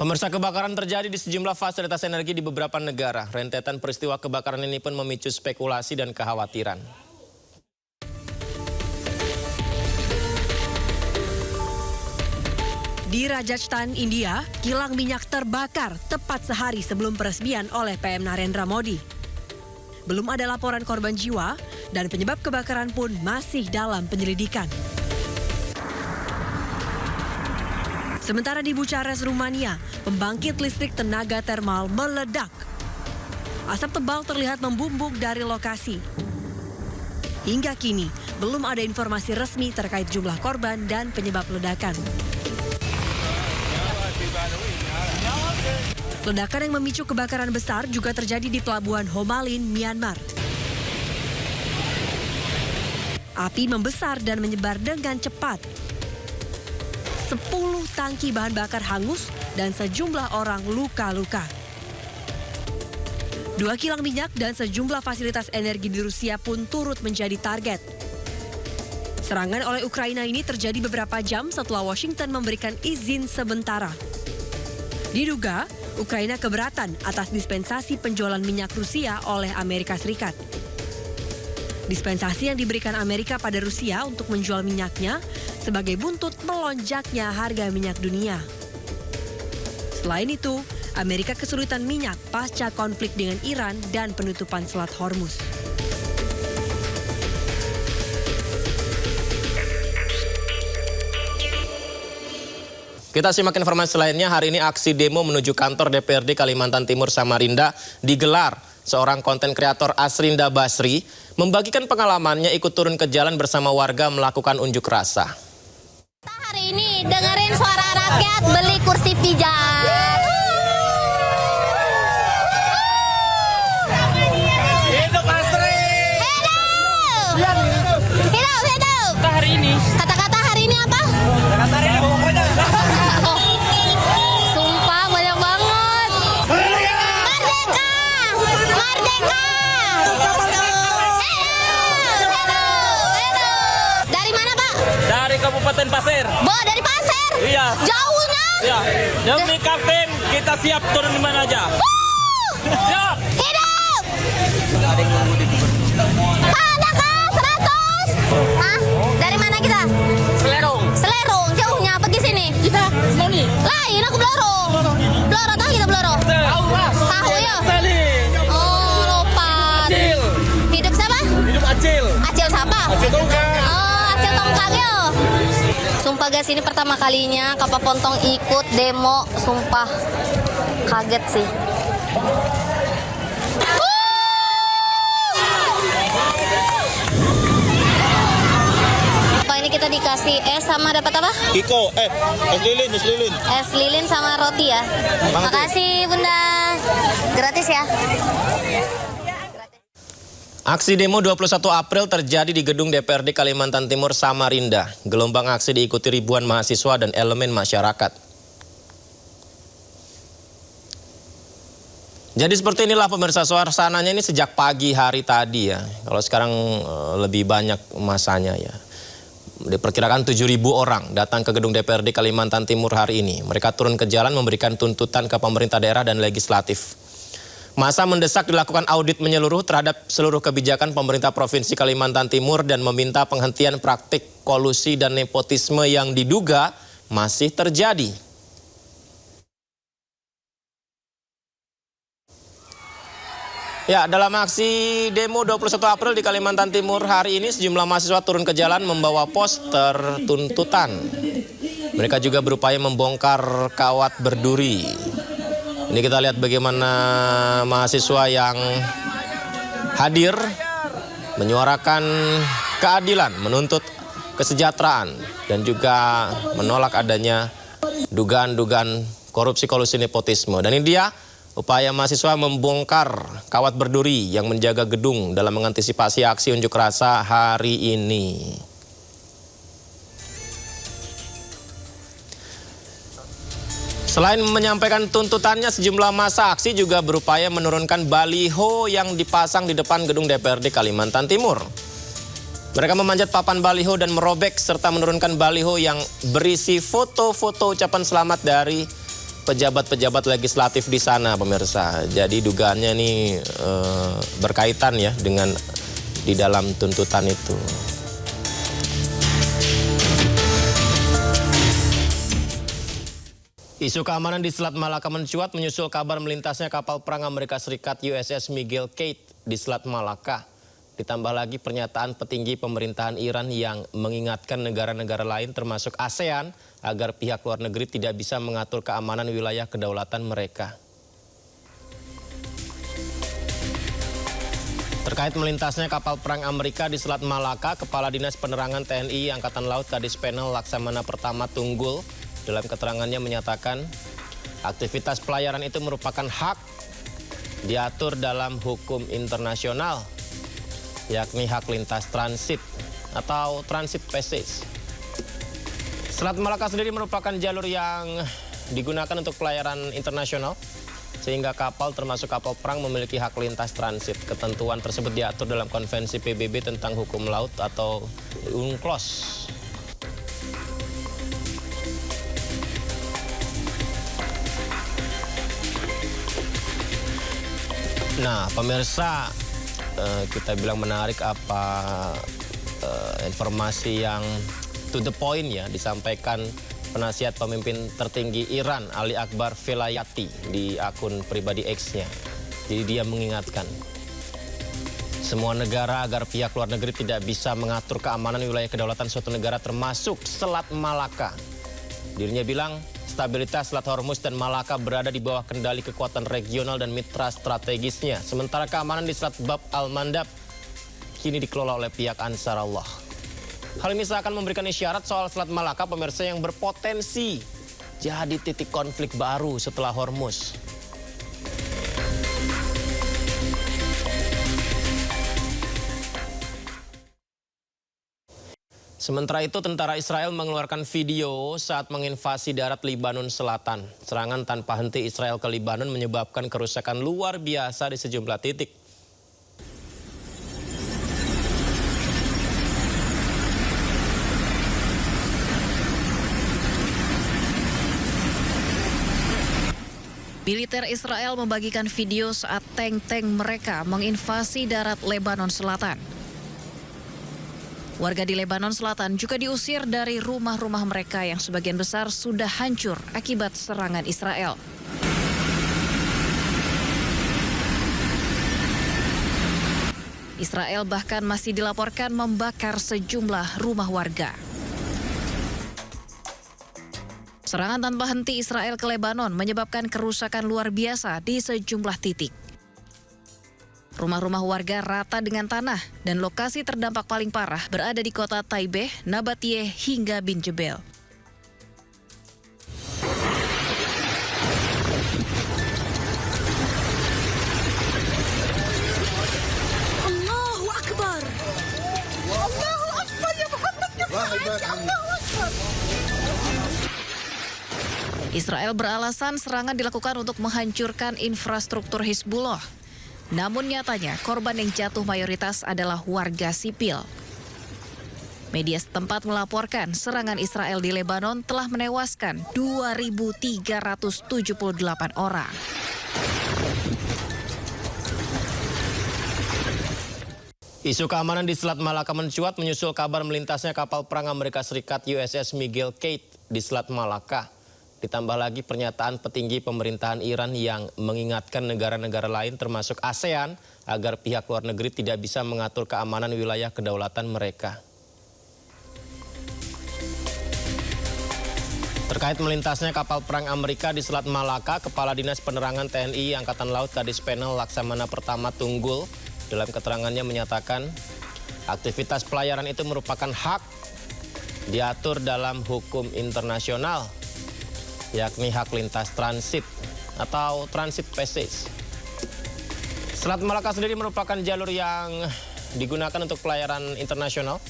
Pemirsa, kebakaran terjadi di sejumlah fasilitas energi di beberapa negara. Rentetan peristiwa kebakaran ini pun memicu spekulasi dan kekhawatiran. Di Rajasthan, India, kilang minyak terbakar tepat sehari sebelum peresmian oleh PM Narendra Modi. Belum ada laporan korban jiwa dan penyebab kebakaran pun masih dalam penyelidikan. Sementara di Bucharest, Rumania, pembangkit listrik tenaga termal meledak. Asap tebal terlihat membumbung dari lokasi. Hingga kini, belum ada informasi resmi terkait jumlah korban dan penyebab ledakan. Ledakan yang memicu kebakaran besar juga terjadi di pelabuhan Ho Malin, Myanmar. Api membesar dan menyebar dengan cepat. 10 tangki bahan bakar hangus dan sejumlah orang luka-luka. 2 kilang minyak dan sejumlah fasilitas energi di Rusia pun turut menjadi target. Serangan oleh Ukraina ini terjadi beberapa jam setelah Washington memberikan izin sementara. Diduga, Ukraina keberatan atas dispensasi penjualan minyak Rusia oleh Amerika Serikat. Dispensasi yang diberikan Amerika pada Rusia untuk menjual minyaknya sebagai buntut melonjaknya harga minyak dunia. Selain itu, Amerika kesulitan minyak pasca konflik dengan Iran dan penutupan Selat Hormuz. Kita simak informasi lainnya. Hari ini aksi demo menuju kantor DPRD Kalimantan Timur Samarinda digelar. Seorang konten kreator Asrinda Basri membagikan pengalamannya ikut turun ke jalan bersama warga melakukan unjuk rasa. Hari ini dengerin suara rakyat, beli kursi pijat. Hidup Asri! Hidup! Hidup, hidup! Hari ini. Kata-kata hari ini apa? Kata hari ini pokoknya. Sumpah banyak banget. Merdeka! Merdeka! Dari mana, Pak? Dari Kabupaten Pasir. Dari Pasir? Iya. Jauhnya? Iya. Demi Kapten, kita siap turun di mana aja. Siap. Hidup! Adakah 100? Hah? Dari mana kita? Selerong. Selerong, jauhnya pergi sini. Kita mau nih. Lain aku Bloro. Bloro tahu kita Bloro? Tahu lah. Tahu ya? Tali. Oh, lompat. Acil. Hidup siapa? Hidup Acil. Acil siapa? Acil Tongkang. Oh, Acil Tongkang ya. Sumpah guys, ini pertama kalinya Kapal Pontong ikut demo. Sumpah kaget sih. Apa ini kita dikasih es sama dapat apa? Kiko, es lilin, es lilin. Es lilin sama roti ya. Makasih Bunda. Gratis ya. Aksi demo 21 April terjadi di gedung DPRD Kalimantan Timur Samarinda. Gelombang aksi diikuti ribuan mahasiswa dan elemen masyarakat. Jadi seperti inilah pemirsa, suasananya ini sejak pagi hari tadi ya. Kalau sekarang lebih banyak masanya ya. Diperkirakan 7.000 orang datang ke gedung DPRD Kalimantan Timur hari ini. Mereka turun ke jalan memberikan tuntutan ke pemerintah daerah dan legislatif. Masa mendesak dilakukan audit menyeluruh terhadap seluruh kebijakan pemerintah Provinsi Kalimantan Timur dan meminta penghentian praktik kolusi dan nepotisme yang diduga masih terjadi. Ya, dalam aksi demo 21 April di Kalimantan Timur hari ini sejumlah mahasiswa turun ke jalan membawa poster tuntutan. Mereka juga berupaya membongkar kawat berduri. Ini kita lihat bagaimana mahasiswa yang hadir menyuarakan keadilan, menuntut kesejahteraan dan juga menolak adanya dugaan-dugaan korupsi kolusi nepotisme. Dan ini dia upaya mahasiswa membongkar kawat berduri yang menjaga gedung dalam mengantisipasi aksi unjuk rasa hari ini. Selain menyampaikan tuntutannya, sejumlah massa aksi juga berupaya menurunkan baliho yang dipasang di depan gedung DPRD Kalimantan Timur. Mereka memanjat papan baliho dan merobek serta menurunkan baliho yang berisi foto-foto ucapan selamat dari pejabat-pejabat legislatif di sana, pemirsa. Jadi dugaannya nih berkaitan ya dengan di dalam tuntutan itu. Isu keamanan di Selat Malaka mencuat menyusul kabar melintasnya kapal perang Amerika Serikat USS Miguel Kate di Selat Malaka. Ditambah lagi pernyataan petinggi pemerintahan Iran yang mengingatkan negara-negara lain termasuk ASEAN agar pihak luar negeri tidak bisa mengatur keamanan wilayah kedaulatan mereka. Terkait melintasnya kapal perang Amerika di Selat Malaka, Kepala Dinas Penerangan TNI Angkatan Laut Kadis Penel Laksamana Pertama Tunggul dalam keterangannya menyatakan aktivitas pelayaran itu merupakan hak diatur dalam hukum internasional, yakni hak lintas transit atau transit passage. Selat Malaka sendiri merupakan jalur yang digunakan untuk pelayaran internasional, sehingga kapal termasuk kapal perang memiliki hak lintas transit. Ketentuan tersebut diatur dalam Konvensi PBB tentang hukum laut atau UNCLOS. Nah, pemirsa, kita bilang menarik apa informasi yang to the point ya disampaikan penasihat pemimpin tertinggi Iran Ali Akbar Velayati di akun pribadi X-nya. Jadi dia mengingatkan semua negara agar pihak luar negeri tidak bisa mengatur keamanan wilayah kedaulatan suatu negara termasuk Selat Malaka. Dirinya bilang stabilitas Selat Hormuz dan Malaka berada di bawah kendali kekuatan regional dan mitra strategisnya. Sementara keamanan di Selat Bab al-Mandab kini dikelola oleh pihak Ansar Allah. Hal ini seakan memberikan isyarat soal Selat Malaka, pemirsa, yang berpotensi jadi titik konflik baru setelah Hormuz. Sementara itu, tentara Israel mengeluarkan video saat menginvasi darat Lebanon Selatan. Serangan tanpa henti Israel ke Lebanon menyebabkan kerusakan luar biasa di sejumlah titik. Militer Israel membagikan video saat tank-tank mereka menginvasi darat Lebanon Selatan. Warga di Lebanon Selatan juga diusir dari rumah-rumah mereka yang sebagian besar sudah hancur akibat serangan Israel. Israel bahkan masih dilaporkan membakar sejumlah rumah warga. Serangan tanpa henti Israel ke Lebanon menyebabkan kerusakan luar biasa di sejumlah titik. Rumah-rumah warga rata dengan tanah dan lokasi terdampak paling parah berada di kota Taibeh, Nabatiyeh hingga Bin Jebel. Allahu Akbar. Allahu Akbar ya Muhammad ya Allahu Akbar. Israel beralasan serangan dilakukan untuk menghancurkan infrastruktur Hizbullah. Namun nyatanya korban yang jatuh mayoritas adalah warga sipil. Media setempat melaporkan serangan Israel di Lebanon telah menewaskan 2.378 orang. Isu keamanan di Selat Malaka mencuat menyusul kabar melintasnya kapal perang Amerika Serikat USS Miguel Kate di Selat Malaka. Ditambah lagi pernyataan petinggi pemerintahan Iran yang mengingatkan negara-negara lain termasuk ASEAN agar pihak luar negeri tidak bisa mengatur keamanan wilayah kedaulatan mereka. Terkait melintasnya kapal perang Amerika di Selat Malaka, Kepala Dinas Penerangan TNI Angkatan Laut Kadis Penel Laksamana Pertama Tunggul dalam keterangannya menyatakan aktivitas pelayaran itu merupakan hak diatur dalam hukum internasional, yakni hak lintas transit atau transit passage. Selat Malaka sendiri merupakan jalur yang digunakan untuk pelayaran internasional,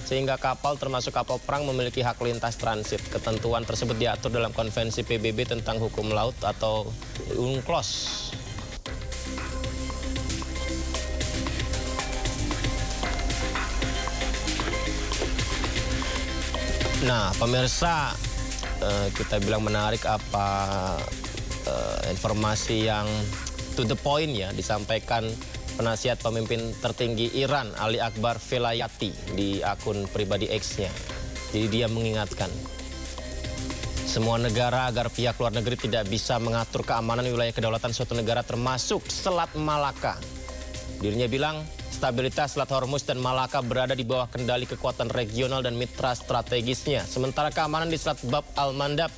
sehingga kapal termasuk kapal perang memiliki hak lintas transit. Ketentuan tersebut diatur dalam Konvensi PBB tentang hukum laut atau UNCLOS. Nah, pemirsa, kita bilang menarik apa informasi yang to the point ya disampaikan penasihat pemimpin tertinggi Iran Ali Akbar Velayati di akun pribadi X-nya. Jadi dia mengingatkan semua negara agar pihak luar negeri tidak bisa mengatur keamanan wilayah kedaulatan suatu negara termasuk Selat Malaka. Dirinya bilang stabilitas Selat Hormuz dan Malaka berada di bawah kendali kekuatan regional dan mitra strategisnya. Sementara keamanan di Selat Bab al-Mandab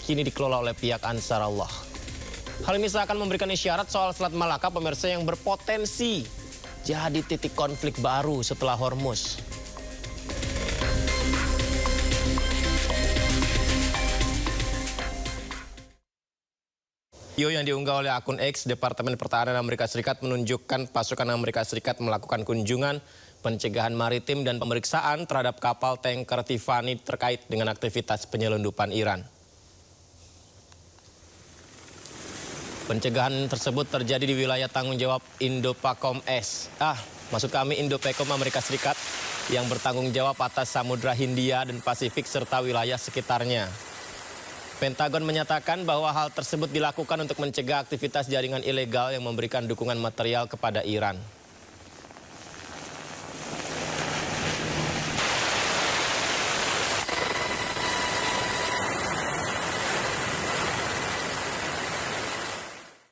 kini dikelola oleh pihak Ansarullah. Hal ini seakan memberikan isyarat soal Selat Malaka pemirsa yang berpotensi jadi titik konflik baru setelah Hormuz. Video yang diunggah oleh akun X Departemen Pertahanan Amerika Serikat menunjukkan pasukan Amerika Serikat melakukan kunjungan pencegahan maritim dan pemeriksaan terhadap kapal tanker Tiffany terkait dengan aktivitas penyelundupan Iran. Pencegahan tersebut terjadi di wilayah tanggung jawab Indo-PACOM S. Maksud kami Indo-PACOM Amerika Serikat yang bertanggung jawab atas Samudra Hindia dan Pasifik serta wilayah sekitarnya. Pentagon menyatakan bahwa hal tersebut dilakukan untuk mencegah aktivitas jaringan ilegal yang memberikan dukungan material kepada Iran.